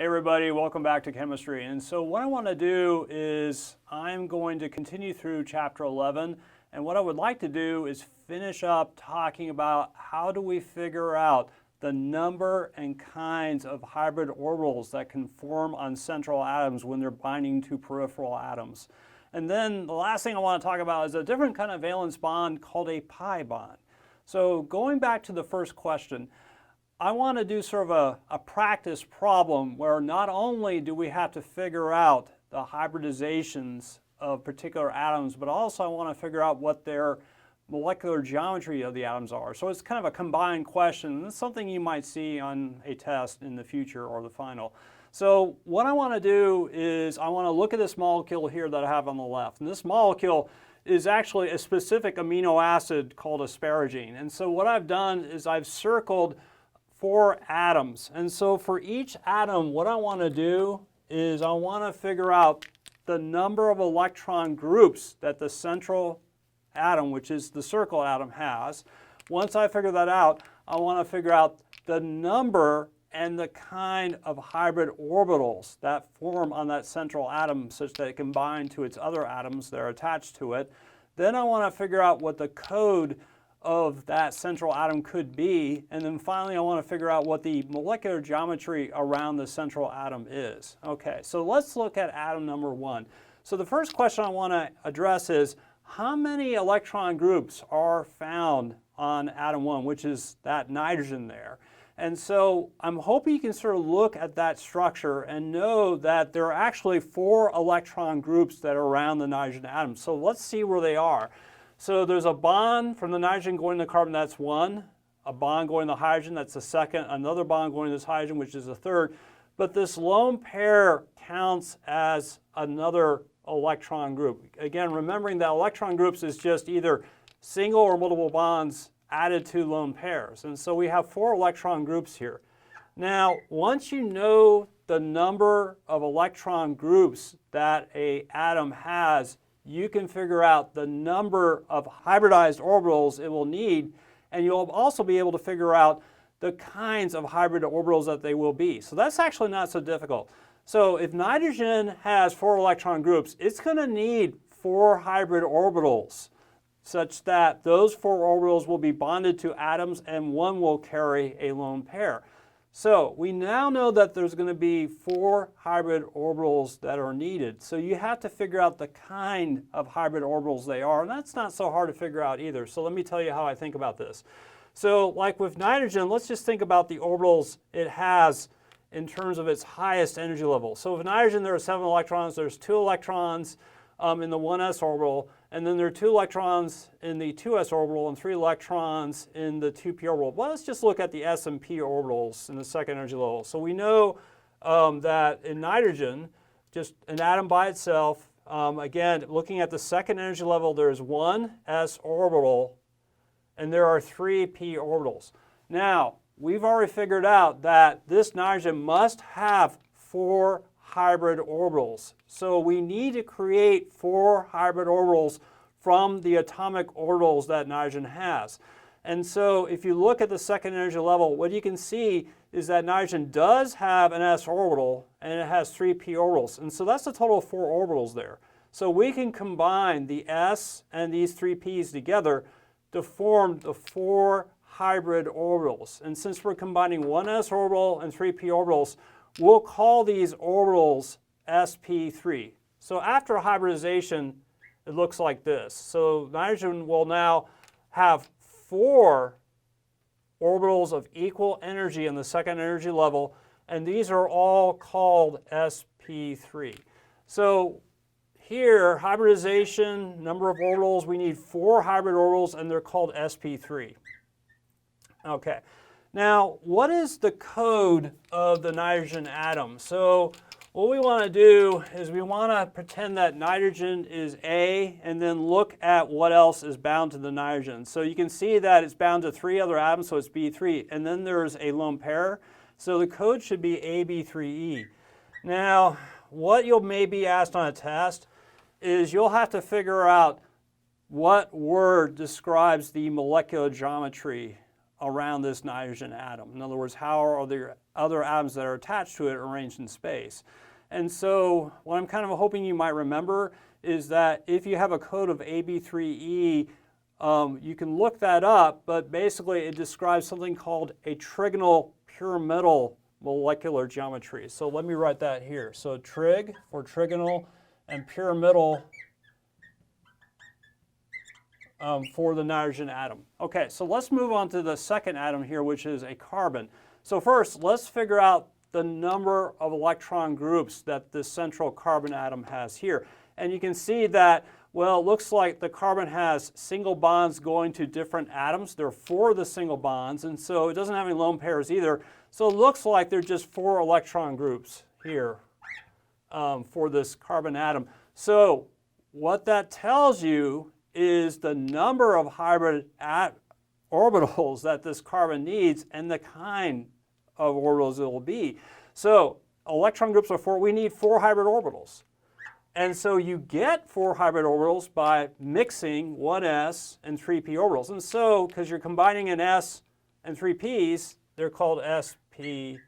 Hey everybody, welcome back to chemistry. And so what I want to do is I'm going to continue through chapter 11, and what I would like to do is finish up talking about how do we figure out the number and kinds of hybrid orbitals that can form on central atoms when they're binding to peripheral atoms. And then the last thing I want to talk about is a different kind of valence bond called a pi bond. So going back to the first question, I want to do sort of a practice problem where not only do we have to figure out the hybridizations of particular atoms, but also I want to figure out what their molecular geometry of the atoms are. So it's kind of a combined question. It's something you might see on a test in the future or the final. So what I want to do is I want to look at this molecule here that I have on the left. And this molecule is actually a specific amino acid called asparagine. And so what I've done is I've circled 4 atoms. And so for each atom, what I want to do is I want to figure out the number of electron groups that the central atom, which is the circle atom, has. Once I figure that out, I want to figure out the number and the kind of hybrid orbitals that form on that central atom such that it can bind to its other atoms that are attached to it. Then I want to figure out what the code of that central atom could be, and then finally I want to figure out what the molecular geometry around the central atom is. Okay, so let's look at atom number 1. So the first question I want to address is how many electron groups are found on atom 1, which is that nitrogen there. And so I'm hoping you can sort of look at that structure and know that there are actually 4 electron groups that are around the nitrogen atom. So let's see where they are. So there's a bond from the nitrogen going to the carbon, that's 1. A bond going to the hydrogen, that's the second. Another bond going to this hydrogen, which is the third. But this lone pair counts as another electron group. Again, remembering that electron groups is just either single or multiple bonds added to lone pairs. And so we have 4 electron groups here. Now, once you know the number of electron groups that an atom has, you can figure out the number of hybridized orbitals it will need, and you'll also be able to figure out the kinds of hybrid orbitals that they will be. So that's actually not so difficult. So if nitrogen has 4 electron groups, it's going to need 4 hybrid orbitals such that those 4 orbitals will be bonded to atoms and one will carry a lone pair. So we now know that there's going to be 4 hybrid orbitals that are needed. So you have to figure out the kind of hybrid orbitals they are, and that's not so hard to figure out either. So let me tell you how I think about this. So like with nitrogen, let's just think about the orbitals it has in terms of its highest energy level. So with nitrogen there are 7 electrons, there's 2 electrons in the 1s orbital, and then there are 2 electrons in the 2s orbital and 3 electrons in the 2p orbital. Well, let's just look at the s and p orbitals in the second energy level. So we know that in nitrogen, just an atom by itself, again, looking at the second energy level, there's 1 s orbital and there are 3 p orbitals. Now, we've already figured out that this nitrogen must have 4 hybrid orbitals. So we need to create 4 hybrid orbitals from the atomic orbitals that nitrogen has. And so if you look at the second energy level, what you can see is that nitrogen does have an s orbital and it has 3 p orbitals. And so that's a total of 4 orbitals there. So we can combine the s and these 3 p's together to form the 4 hybrid orbitals. And since we're combining 1 s orbital and 3 p orbitals, we'll call these orbitals sp3. So after hybridization, it looks like this. So nitrogen will now have 4 orbitals of equal energy in the second energy level, and these are all called sp3. So here, hybridization, number of orbitals, we need 4 hybrid orbitals, and they're called sp3. Okay. Now, what is the code of the nitrogen atom? So what we want to do is we want to pretend that nitrogen is A and then look at what else is bound to the nitrogen. So you can see that it's bound to 3 other atoms, so it's B3, and then there's a lone pair. So the code should be AB3E. Now, what you'll maybe asked on a test is you'll have to figure out what word describes the molecular geometry around this nitrogen atom. In other words, how are the other atoms that are attached to it arranged in space? And so what I'm kind of hoping you might remember is that if you have a code of AB3E, you can look that up, but basically it describes something called a trigonal pyramidal molecular geometry. So let me write that here. So trig for trigonal and pyramidal for the nitrogen atom. Okay, so let's move on to the second atom here, which is a carbon. So first, let's figure out the number of electron groups that this central carbon atom has here. And you can see that, well, it looks like the carbon has single bonds going to different atoms. There are 4 of the single bonds, and so it doesn't have any lone pairs either. So it looks like there are just 4 electron groups here for this carbon atom. So what that tells you is the number of hybrid orbitals that this carbon needs and the kind of orbitals it will be. So electron groups are 4. We need 4 hybrid orbitals. And so you get 4 hybrid orbitals by mixing 1s and 3p orbitals. And so, because you're combining an s and 3 p's, they're called sp3.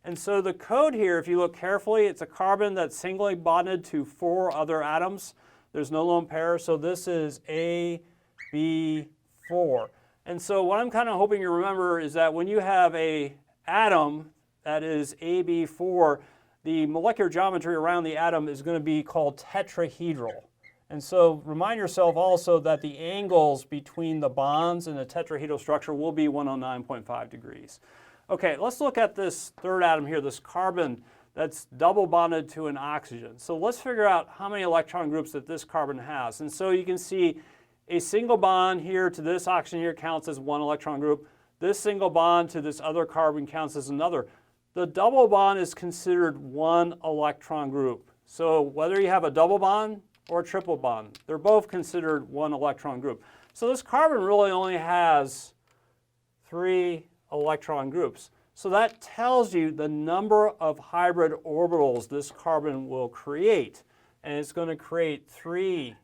And so the code here, if you look carefully, it's a carbon that's singly bonded to 4 other atoms. There's no lone pair, so this is AB4. And so what I'm kind of hoping you remember is that when you have an atom that is AB4, the molecular geometry around the atom is going to be called tetrahedral. And so remind yourself also that the angles between the bonds in the tetrahedral structure will be 109.5 degrees. Okay, let's look at this third atom here, this carbon that's double bonded to an oxygen. So let's figure out how many electron groups that this carbon has. And so you can see a single bond here to this oxygen here counts as 1 electron group. This single bond to this other carbon counts as another. The double bond is considered 1 electron group. So whether you have a double bond or a triple bond, they're both considered 1 electron group. So this carbon really only has 3 electron groups. So that tells you the number of hybrid orbitals this carbon will create. And it's going to create 3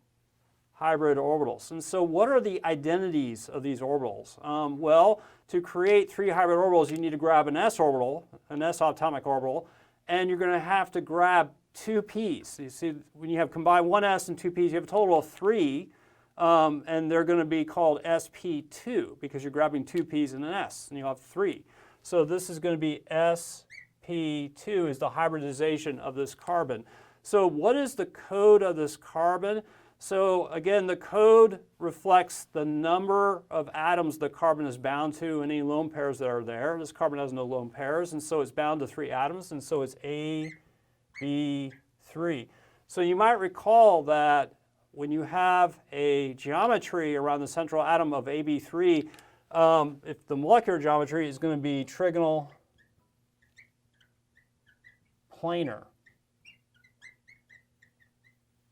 hybrid orbitals. And so what are the identities of these orbitals? Well, to create 3 hybrid orbitals, you need to grab an s orbital, an s atomic orbital, and you're going to have to grab 2 p's. You see, when you have combined 1 s and 2 p's, you have a total of 3, and they're going to be called sp2 because you're grabbing 2 p's and an s, and you'll have 3. So this is going to be sp2 is the hybridization of this carbon. So what is the code of this carbon? So again, the code reflects the number of atoms the carbon is bound to and any lone pairs that are there. This carbon has no lone pairs, and so it's bound to 3 atoms, and so it's AB3. So you might recall that when you have a geometry around the central atom of AB3, if the molecular geometry is going to be trigonal planar.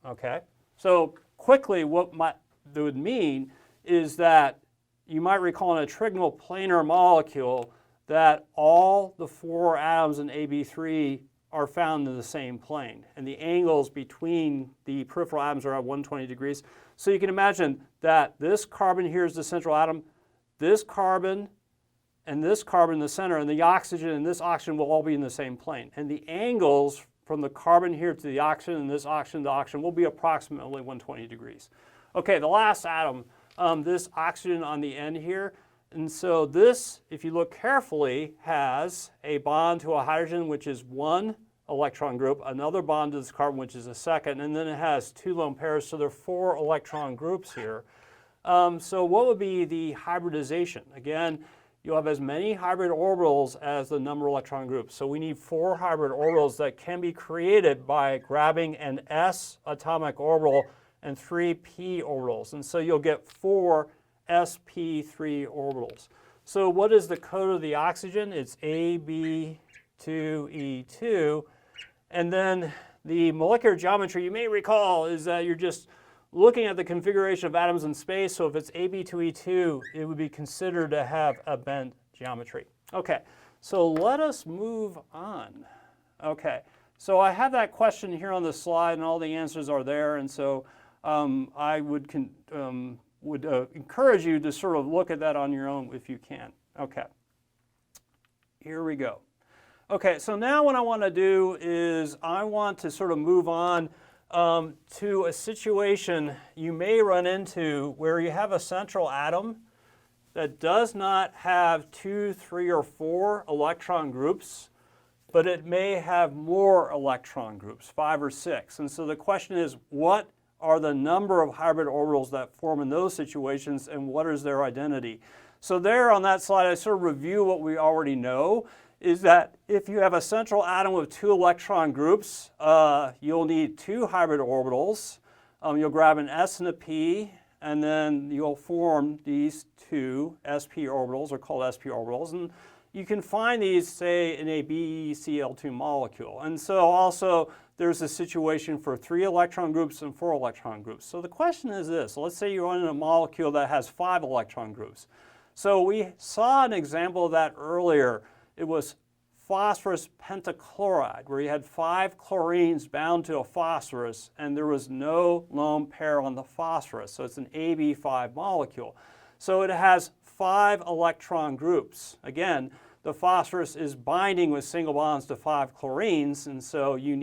Okay, so quickly what that would mean is that you might recall in a trigonal planar molecule that all the 4 atoms in AB3 are found in the same plane, and the angles between the peripheral atoms are at 120 degrees. So you can imagine that this carbon here is the central atom, this carbon and this carbon in the center, and the oxygen and this oxygen will all be in the same plane. And the angles from the carbon here to the oxygen and this oxygen to oxygen will be approximately 120 degrees. Okay, the last atom, this oxygen on the end here. And so this, if you look carefully, has a bond to a hydrogen, which is 1 electron group, another bond to this carbon, which is a second, and then it has 2 lone pairs, so there are 4 electron groups here. So what would be the hybridization? Again, you'll have as many hybrid orbitals as the number of electron groups. So we need 4 hybrid orbitals that can be created by grabbing an s atomic orbital and 3 p orbitals. And so you'll get 4 sp3 orbitals. So what is the code of the oxygen? It's AB2E2. And then the molecular geometry, you may recall, is that you're just looking at the configuration of atoms in space. So if it's AB2E2, it would be considered to have a bent geometry. Okay, so let us move on. Okay, so I have that question here on the slide, and all the answers are there. And so I would would encourage you to sort of look at that on your own if you can. Okay, here we go. Okay, so now what I want to do is I want to sort of move on to a situation you may run into where you have a central atom that does not have 2, 3, or 4 electron groups, but it may have more electron groups, 5 or 6. And so the question is, what are the number of hybrid orbitals that form in those situations, and what is their identity? So there on that slide, I sort of review what we already know, is that if you have a central atom with 2 electron groups, you'll need 2 hybrid orbitals. You'll grab an s and a p, and then you'll form these 2 sp orbitals, or called sp orbitals. And you can find these, say, in a BeCl2 molecule. And so also, there's a situation for 3 electron groups and 4 electron groups. So the question is this. Let's say you're in a molecule that has 5 electron groups. So we saw an example of that earlier. It was phosphorus pentachloride, where you had 5 chlorines bound to a phosphorus, and there was no lone pair on the phosphorus. So it's an AB5 molecule. So it has 5 electron groups. Again, the phosphorus is binding with single bonds to 5 chlorines, and so you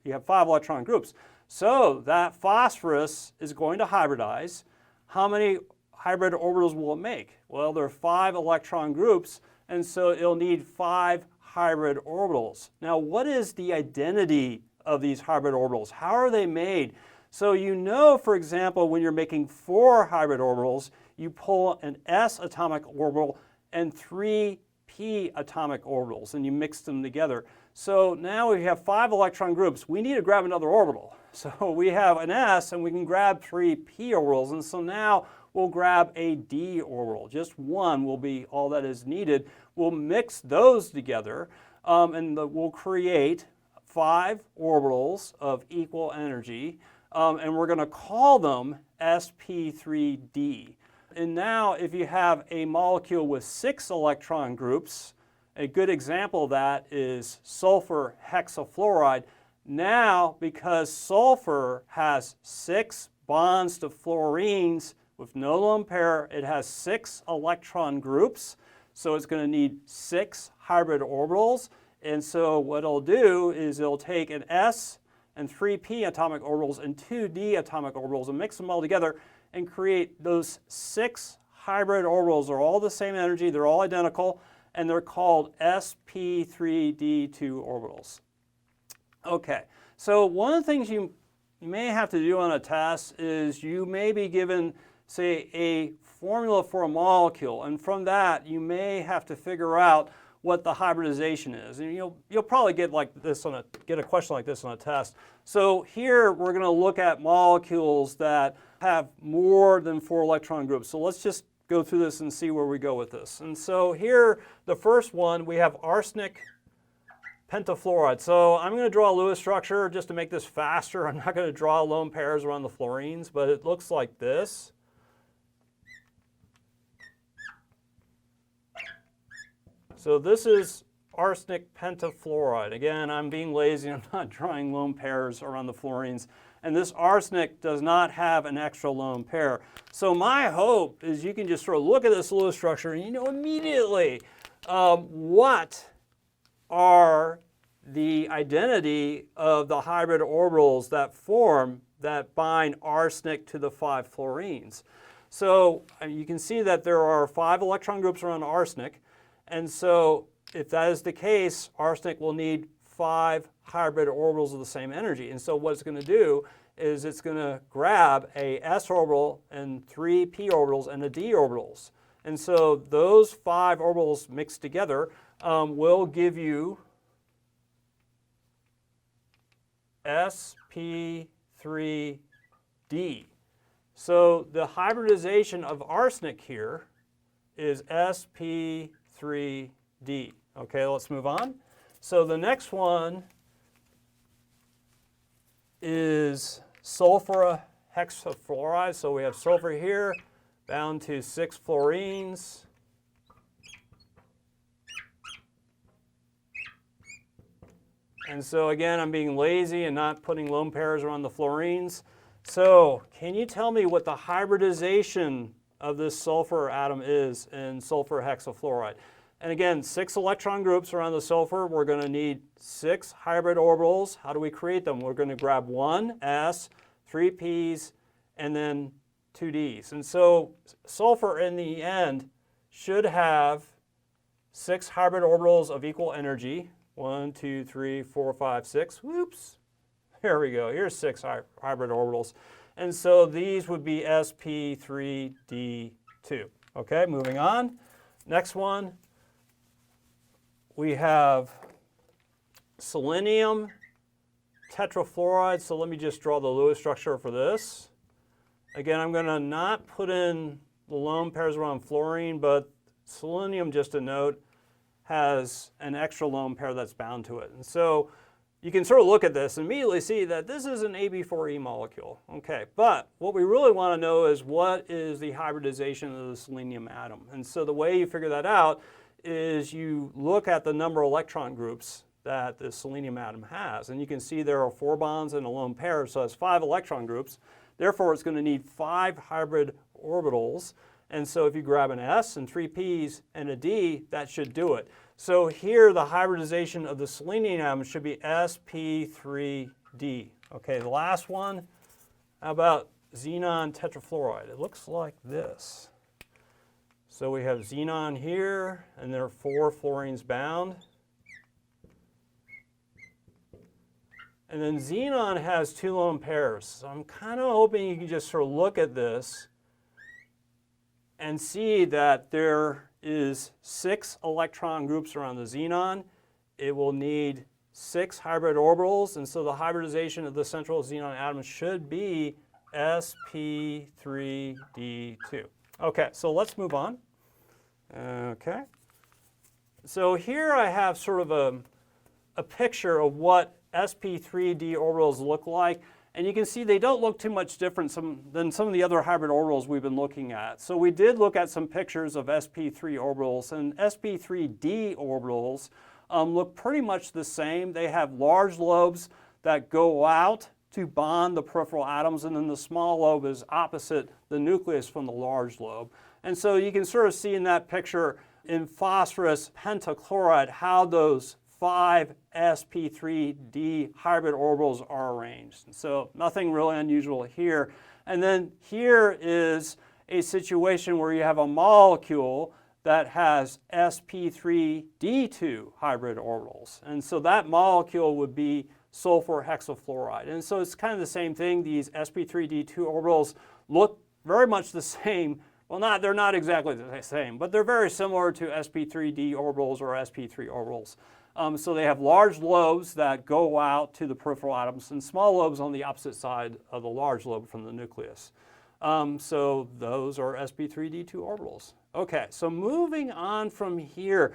have 5 electron groups. So that phosphorus is going to hybridize. How many hybrid orbitals will it make? Well, there are 5 electron groups, and so it'll need 5 hybrid orbitals. Now, what is the identity of these hybrid orbitals? How are they made? So you know, for example, when you're making 4 hybrid orbitals, you pull an s atomic orbital and 3 p atomic orbitals, and you mix them together. So now we have 5 electron groups. We need to grab another orbital. So we have an s, and we can grab 3 p orbitals, and so now we'll grab a d orbital. Just one will be all that is needed. We'll mix those together, and we'll create 5 orbitals of equal energy, and we're going to call them sp3d. And now if you have a molecule with 6 electron groups, a good example of that is sulfur hexafluoride. Now, because sulfur has 6 bonds to fluorines with no lone pair, it has 6 electron groups, so it's going to need 6 hybrid orbitals. And so what it'll do is it'll take an s and 3 p atomic orbitals and 2 d atomic orbitals and mix them all together and create those 6 hybrid orbitals. They're all the same energy, they're all identical, and they're called sp3d2 orbitals. Okay, so one of the things you may have to do on a test is you may be given, say, a formula for a molecule, and from that you may have to figure out what the hybridization is. And you'll probably get a question like this on a test. So here we're going to look at molecules that have more than 4 electron groups. So let's just go through this and see where we go with this. And so here, the first one, we have arsenic pentafluoride. So I'm going to draw a Lewis structure just to make this faster. I'm not going to draw lone pairs around the fluorines, but it looks like this. So this is arsenic pentafluoride. Again, I'm being lazy. I'm not drawing lone pairs around the fluorines. And this arsenic does not have an extra lone pair. So my hope is you can just sort of look at this Lewis structure and you know immediately what are the identity of the hybrid orbitals that bind arsenic to the 5 fluorines. So you can see that there are 5 electron groups around arsenic. And so if that is the case, arsenic will need 5 hybrid orbitals of the same energy. And so what it's going to do is it's going to grab a s orbital and 3 p orbitals and a d orbitals. And so those 5 orbitals mixed together will give you sp3d. So the hybridization of arsenic here is sp3d. Okay, let's move on. So the next one is sulfur hexafluoride. So we have sulfur here bound to 6 fluorines. And so again, I'm being lazy and not putting lone pairs around the fluorines. So can you tell me what the hybridization of this sulfur atom is in sulfur hexafluoride? And again, 6 electron groups around the sulfur. We're going to need 6 hybrid orbitals. How do we create them? We're going to grab 1 s, 3 p's, and then 2 d's. And so sulfur in the end should have 6 hybrid orbitals of equal energy. 1, 2, 3, 4, 5, 6. Whoops. There we go. Here's 6 hybrid orbitals. And so these would be sp3d2. Okay, moving on. Next one, we have selenium tetrafluoride. So let me just draw the Lewis structure for this. Again, I'm going to not put in the lone pairs around fluorine, but selenium, just a note, has an extra lone pair that's bound to it. And so you can sort of look at this and immediately see that this is an AB4E molecule. Okay, but what we really want to know is what is the hybridization of the selenium atom. And so the way you figure that out is you look at the number of electron groups that the selenium atom has. And you can see there are 4 bonds and a lone pair, so it's 5 electron groups. Therefore, it's going to need 5 hybrid orbitals. And so if you grab an S and 3 P's and a D, that should do it. So here the hybridization of the selenium atom should be sp3d. Okay, the last one, how about xenon tetrafluoride? It looks like this. So we have xenon here, and there are 4 fluorines bound. And then xenon has 2 lone pairs. So I'm kind of hoping you can just sort of look at this and see that there is 6 electron groups around the xenon. It will need 6 hybrid orbitals, and so the hybridization of the central xenon atom should be sp3d2. Okay, so let's move on. Okay. So here I have sort of a picture of what sp3d orbitals look like. And you can see they don't look too much different than some of the other hybrid orbitals we've been looking at. So we did look at some pictures of sp3 orbitals, and sp3d orbitals look pretty much the same. They have large lobes that go out to bond the peripheral atoms, and then the small lobe is opposite the nucleus from the large lobe. And so you can sort of see in that picture in phosphorus pentachloride how those 5 sp3d hybrid orbitals are arranged. So nothing really unusual here. And then here is a situation where you have a molecule that has sp3d2 hybrid orbitals. And so that molecule would be sulfur hexafluoride. And so it's kind of the same thing. These sp3d2 orbitals look very much the same. Well, they're not exactly the same, but they're very similar to sp3d orbitals or sp3 orbitals. So they have large lobes that go out to the peripheral atoms and small lobes on the opposite side of the large lobe from the nucleus. So those are sp3d2 orbitals. Okay, so moving on from here,